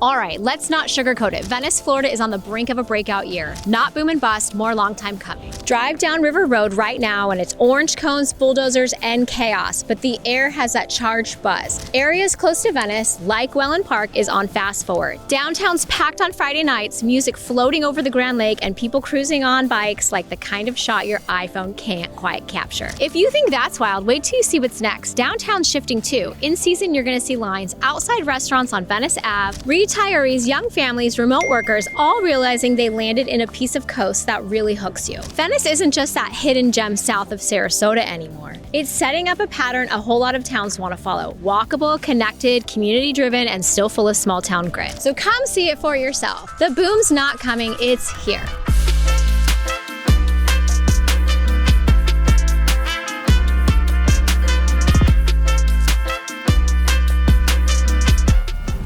All right, let's not sugarcoat it. Venice, Florida is on the brink of a breakout year. Not boom and bust, more long time coming. Drive down River Road right now and it's orange cones, bulldozers, and chaos, but the air has that charged buzz. Areas close to Venice, like Welland Park, is on fast forward. Downtown's packed on Friday nights, music floating over the Grand Lake, and people cruising on bikes like the kind of shot your iPhone can't quite capture. If you think that's wild, wait till you see what's next. Downtown's shifting too. In season, you're gonna see lines outside restaurants on Venice Ave, retirees, young families, remote workers, all realizing they landed in a piece of coast that really hooks you. Venice isn't just that hidden gem south of Sarasota anymore. It's setting up a pattern a whole lot of towns want to follow. Walkable, connected, community-driven, and still full of small-town grit. So come see it for yourself. The boom's not coming, it's here.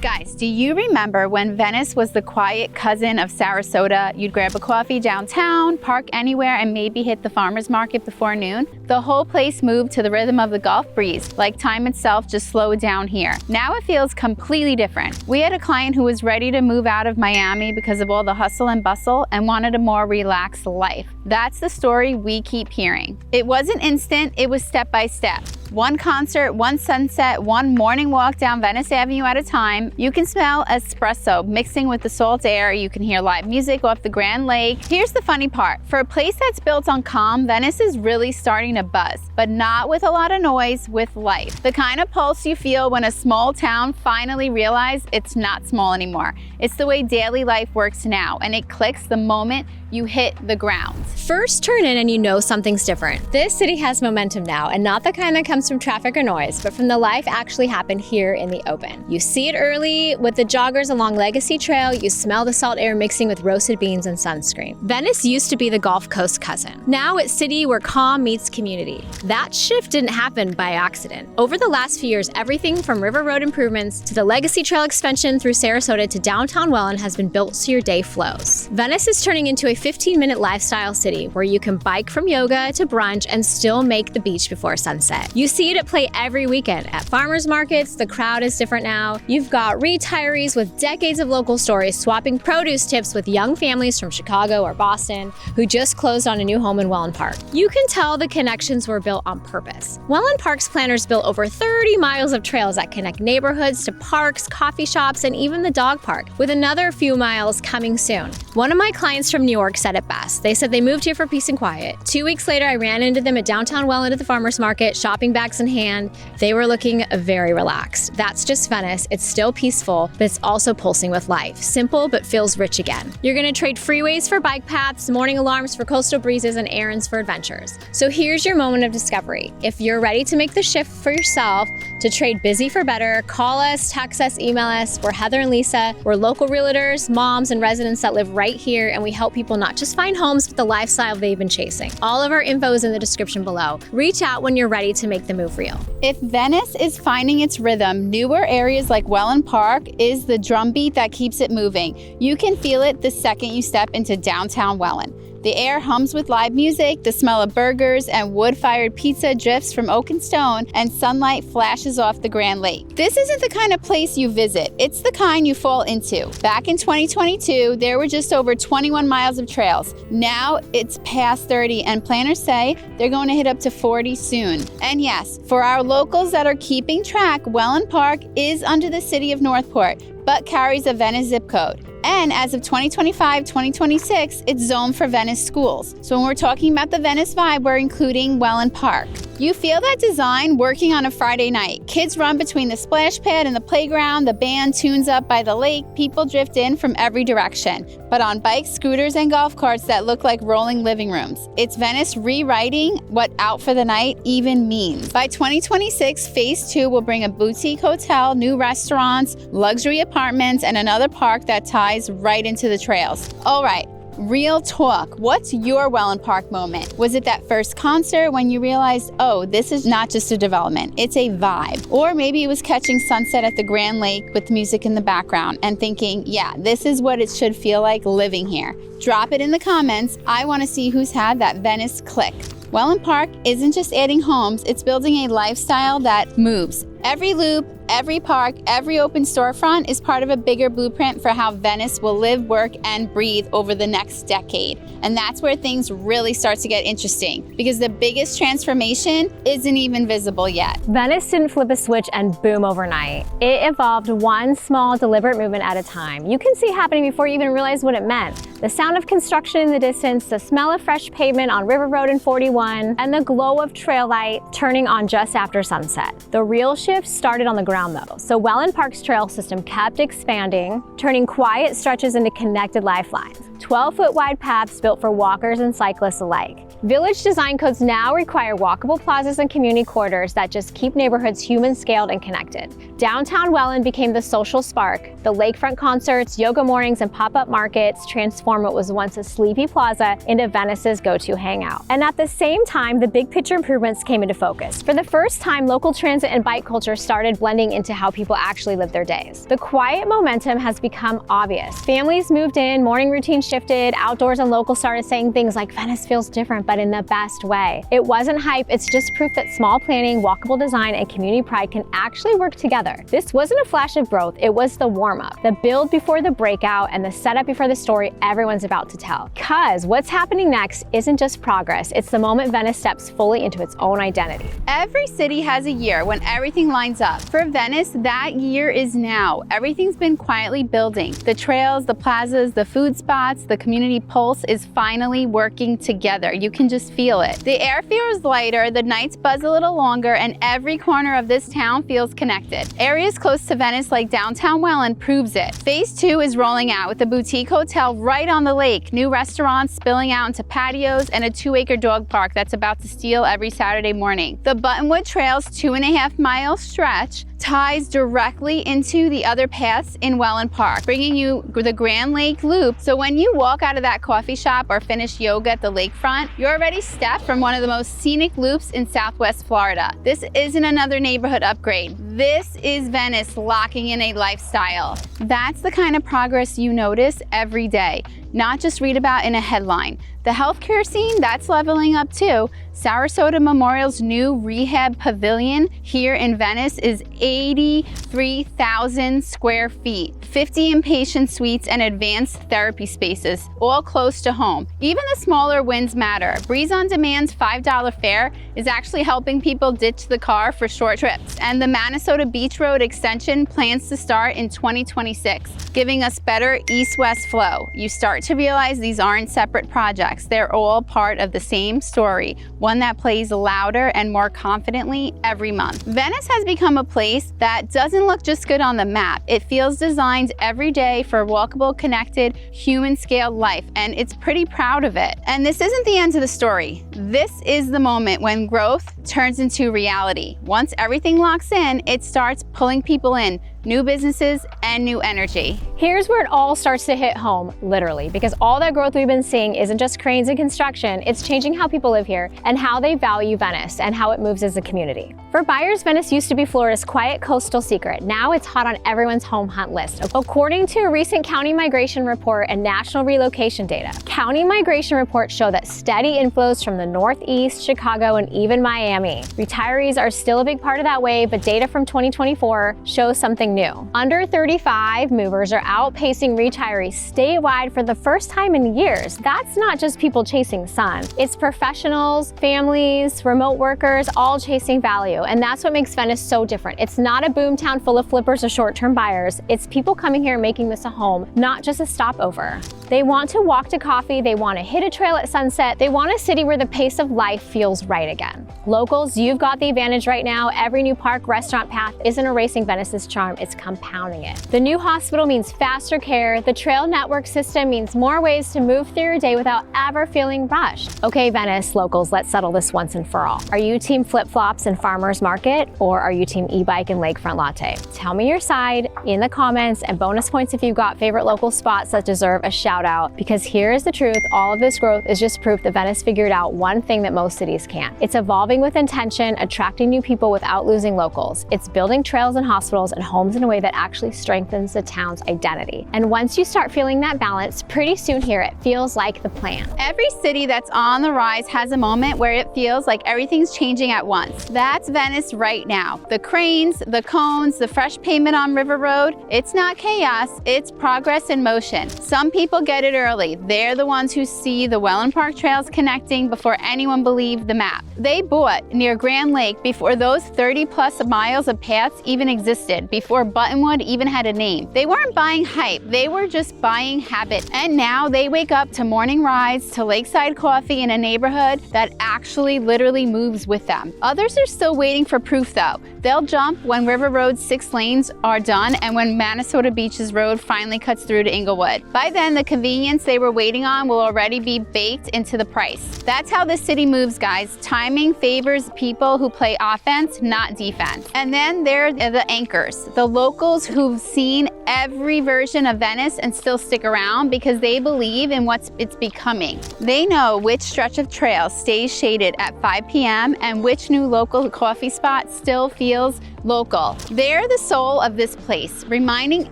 Guys, do you remember when Venice was the quiet cousin of Sarasota? You'd grab a coffee downtown, park anywhere, and maybe hit the farmer's market before noon? The whole place moved to the rhythm of the Gulf breeze, like time itself just slowed down here. Now it feels completely different. We had a client who was ready to move out of Miami because of all the hustle and bustle and wanted a more relaxed life. That's the story we keep hearing. It wasn't instant, it was step by step. One concert, one sunset, one morning walk down Venice Avenue at a time. You can smell espresso mixing with the salt air. You can hear live music off the Grand Lake. Here's the funny part. For a place that's built on calm, Venice is really starting to buzz, but not with a lot of noise, with life. The kind of pulse you feel when a small town finally realizes it's not small anymore. It's the way daily life works now, and it clicks the moment you hit the ground. First turn in and you know something's different. This city has momentum now, and not the kind that comes from traffic or noise, but from the life actually happened here in the open. You see it early with the joggers along Legacy Trail. You smell the salt air mixing with roasted beans and sunscreen. Venice used to be the Gulf Coast cousin. Now it's city where calm meets community. That shift didn't happen by accident. Over the last few years, everything from River Road improvements to the Legacy Trail expansion through Sarasota to downtown Welland has been built so your day flows. Venice is turning into a 15-minute lifestyle city where you can bike from yoga to brunch and still make the beach before sunset. You see it at play every weekend. At farmers markets, the crowd is different now. You've got retirees with decades of local stories swapping produce tips with young families from Chicago or Boston who just closed on a new home in Welland Park. You can tell the connections were built on purpose. Welland Park's planners built over 30 miles of trails that connect neighborhoods to parks, coffee shops, and even the dog park, with another few miles coming soon. One of my clients from New York said it best. They said they moved here for peace and quiet. 2 weeks later, I ran into them at downtown Welland at the farmers market, shopping bags in hand. They were looking very relaxed. That's just Venice. It's still peaceful, but it's also pulsing with life. Simple, but feels rich again. You're gonna trade freeways for bike paths, morning alarms for coastal breezes, and errands for adventures. So here's your moment of discovery. If you're ready to make the shift for yourself, to trade busy for better, call us, text us, email us. We're Heather and Lisa. We're local realtors, moms, and residents that live right here, and we help people not just find homes, but the lifestyle they've been chasing. All of our info is in the description below. Reach out when you're ready to make the move real. If Venice is finding its rhythm, newer areas like Welland Park is the drumbeat that keeps it moving. You can feel it the second you step into downtown Welland. The air hums with live music, the smell of burgers and wood-fired pizza drifts from oak and stone, and sunlight flashes off the Grand Lake. This isn't the kind of place you visit, it's the kind you fall into. Back in 2022, there were just over 21 miles of trails. Now it's past 30, and planners say they're going to hit up to 40 soon. And yes, for our locals that are keeping track, Welland Park is under the city of Northport, but carries a Venice zip code. And as of 2025-2026, it's zoned for Venice schools. So when we're talking about the Venice vibe, we're including Welland Park. You feel that design working on a Friday night. Kids run between the splash pad and the playground, the band tunes up by the lake, people drift in from every direction, but on bikes, scooters, and golf carts that look like rolling living rooms. It's Venice rewriting what out for the night even means. By 2026, Phase 2 will bring a boutique hotel, new restaurants, luxury apartments, and another park that ties right into the trails. All right. Real talk. What's your Welland Park moment? Was it that first concert when you realized, oh, this is not just a development, it's a vibe? Or maybe it was catching sunset at the Grand Lake with music in the background and thinking, yeah, this is what it should feel like living here. Drop it in the comments. I want to see who's had that Venice click. Welland Park isn't just adding homes, it's building a lifestyle that moves. Every loop, every park, every open storefront is part of a bigger blueprint for how Venice will live, work, and breathe over the next decade. And that's where things really start to get interesting, because the biggest transformation isn't even visible yet. Venice didn't flip a switch and boom overnight. It evolved one small, deliberate movement at a time. You can see it happening before you even realize what it meant. The sound of construction in the distance, the smell of fresh pavement on River Road and 41, and the glow of trail light turning on just after sunset. The real shift started on the ground though. So Welland Park's trail system kept expanding, turning quiet stretches into connected lifelines. 12-foot wide paths built for walkers and cyclists alike. Village design codes now require walkable plazas and community corridors that just keep neighborhoods human-scaled and connected. Downtown Welland became the social spark. The lakefront concerts, yoga mornings, and pop-up markets transformed what was once a sleepy plaza into Venice's go-to hangout. And at the same time, the big picture improvements came into focus. For the first time, local transit and bike culture started blending into how people actually live their days. The quiet momentum has become obvious. Families moved in, morning routines shifted, outdoors and locals started saying things like, Venice feels different, but in the best way. It wasn't hype, it's just proof that small planning, walkable design, and community pride can actually work together. This wasn't a flash of growth, it was the warm-up, the build before the breakout, and the setup before the story everyone's about to tell. Cause what's happening next isn't just progress, it's the moment Venice steps fully into its own identity. Every city has a year when everything lines up. For Venice, that year is now. Everything's been quietly building. The trails, the plazas, the food spots, the community pulse is finally working together. You can just feel it. The air feels lighter, the nights buzz a little longer, and every corner of this town feels connected. Areas close to Venice like downtown Welland proves it. Phase 2 is rolling out with a boutique hotel right on the lake, new restaurants spilling out into patios, and a 2-acre dog park that's about to steal every Saturday morning. The Buttonwood Trail's 2.5-mile stretch ties directly into the other paths in Welland Park, bringing you the Grand Lake Loop. So when you walk out of that coffee shop or finish yoga at the lakefront, you're already stepped from one of the most scenic loops in Southwest Florida. This isn't another neighborhood upgrade. This is Venice locking in a lifestyle. That's the kind of progress you notice every day, not just read about in a headline. The healthcare scene, that's leveling up too. Sarasota Memorial's new rehab pavilion here in Venice is 83,000 square feet, 50 inpatient suites and advanced therapy spaces, all close to home. Even the smaller wins matter. Breeze on Demand's $5 fare is actually helping people ditch the car for short trips. And the Minnesota Beach Road extension plans to start in 2026, giving us better east-west flow. You start to realize these aren't separate projects. They're all part of the same story, one that plays louder and more confidently every month. Venice has become a place that doesn't look just good on the map. It feels designed every day for walkable, connected, human-scaled life, and it's pretty proud of it. And this isn't the end of the story. This is the moment when growth turns into reality. Once everything locks in, it starts pulling people in, new businesses, and new energy. Here's where it all starts to hit home, literally, because all that growth we've been seeing isn't just cranes and construction, it's changing how people live here and how they value Venice and how it moves as a community. For buyers, Venice used to be Florida's quiet coastal secret. Now it's hot on everyone's home hunt list. According to a recent county migration report and national relocation data, county migration reports show that steady inflows from the Northeast, Chicago, and even Miami. Retirees are still a big part of that wave, but data from 2024 shows something new. Under 35 movers are outpacing retirees statewide for the first time in years. That's not just people chasing sun. It's professionals, families, remote workers, all chasing value. And that's what makes Venice so different. It's not a boomtown full of flippers or short-term buyers. It's people coming here making this a home, not just a stopover. They want to walk to coffee, they want to hit a trail at sunset, they want a city where the pace of life feels right again. Locals, you've got the advantage right now. Every new park, restaurant, path isn't erasing Venice's charm, it's compounding it. The new hospital means faster care. The trail network system means more ways to move through your day without ever feeling rushed. Okay, Venice locals, let's settle this once and for all. Are you team flip-flops and farmers market, or are you team e-bike and lakefront latte? Tell me your side in the comments, and bonus points if you've got favorite local spots that deserve a shout shout out, because here is the truth. All of this growth is just proof that Venice figured out one thing that most cities can't. It's evolving with intention, attracting new people without losing locals. It's building trails and hospitals and homes in a way that actually strengthens the town's identity. And once you start feeling that balance, pretty soon here it feels like the plan. Every city that's on the rise has a moment where it feels like everything's changing at once. That's Venice right now. The cranes, the cones, the fresh pavement on River Road. It's not chaos, it's progress in motion. Some people get it early. They're the ones who see the Welland Park trails connecting before anyone believed the map. They bought near Grand Lake before those 30+ miles of paths even existed, before Buttonwood even had a name. They weren't buying hype, they were just buying habit. And now they wake up to morning rides to lakeside coffee in a neighborhood that actually literally moves with them. Others are still waiting for proof though. They'll jump when River Road's 6 lanes are done and when Minnesota Beach's road finally cuts through to Inglewood. By then, the convenience they were waiting on will already be baked into the price. That's how this city moves, guys. Timing favors people who play offense, not defense. And then there are the anchors, the locals who've seen every version of Venice and still stick around because they believe in what it's becoming. They know which stretch of trail stays shaded at 5 p.m. and which new local coffee spot still feels local. They're the soul of this place, reminding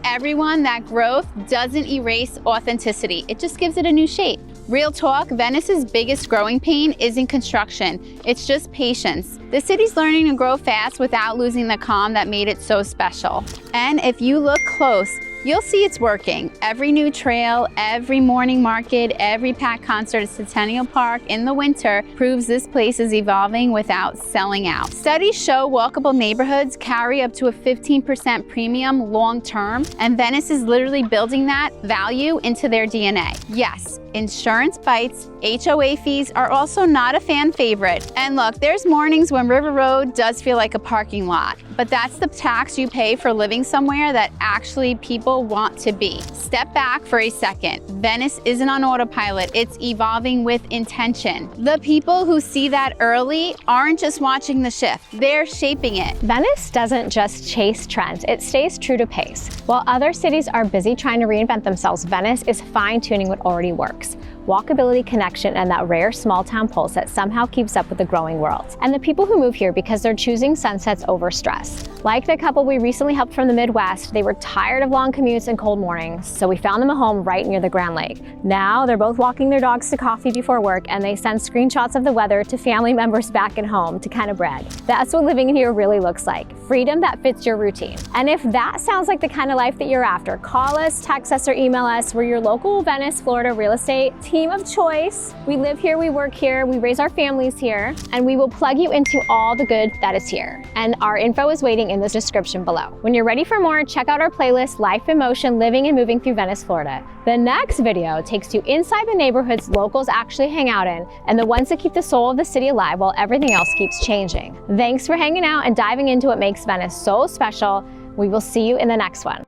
everyone that growth doesn't erase authenticity. It just gives it a new shape. Real talk, Venice's biggest growing pain isn't construction, it's just patience. The city's learning to grow fast without losing the calm that made it so special. And if you look close, you'll see it's working. Every new trail, every morning market, every packed concert at Centennial Park in the winter proves this place is evolving without selling out. Studies show walkable neighborhoods carry up to a 15% premium long term, and Venice is literally building that value into their DNA. Yes, insurance bites, HOA fees are also not a fan favorite. And look, there's mornings when River Road does feel like a parking lot, but that's the tax you pay for living somewhere that actually people want to be. Step back for a second. Venice isn't on autopilot, it's evolving with intention. The people who see that early aren't just watching the shift, they're shaping it. Venice doesn't just chase trends, it stays true to pace. While other cities are busy trying to reinvent themselves, Venice is fine-tuning what already works. Walkability, connection, and that rare small town pulse that somehow keeps up with the growing world. And the people who move here because they're choosing sunsets over stress. Like the couple we recently helped from the Midwest, they were tired of long commutes and cold mornings, so we found them a home right near the Grand Lake. Now they're both walking their dogs to coffee before work, and they send screenshots of the weather to family members back at home to kind of brag. That's what living here really looks like. Freedom that fits your routine. And if that sounds like the kind of life that you're after, call us, text us, or email us. We're your local Venice, Florida real estate team of choice. We live here, we work here, we raise our families here, and we will plug you into all the good that is here. And our info is waiting in the description below. When you're ready for more, check out our playlist, Life in Motion, Living and Moving Through Venice, Florida. The next video takes you inside the neighborhoods locals actually hang out in and the ones that keep the soul of the city alive while everything else keeps changing. Thanks for hanging out and diving into what makes Venice so special. We will see you in the next one.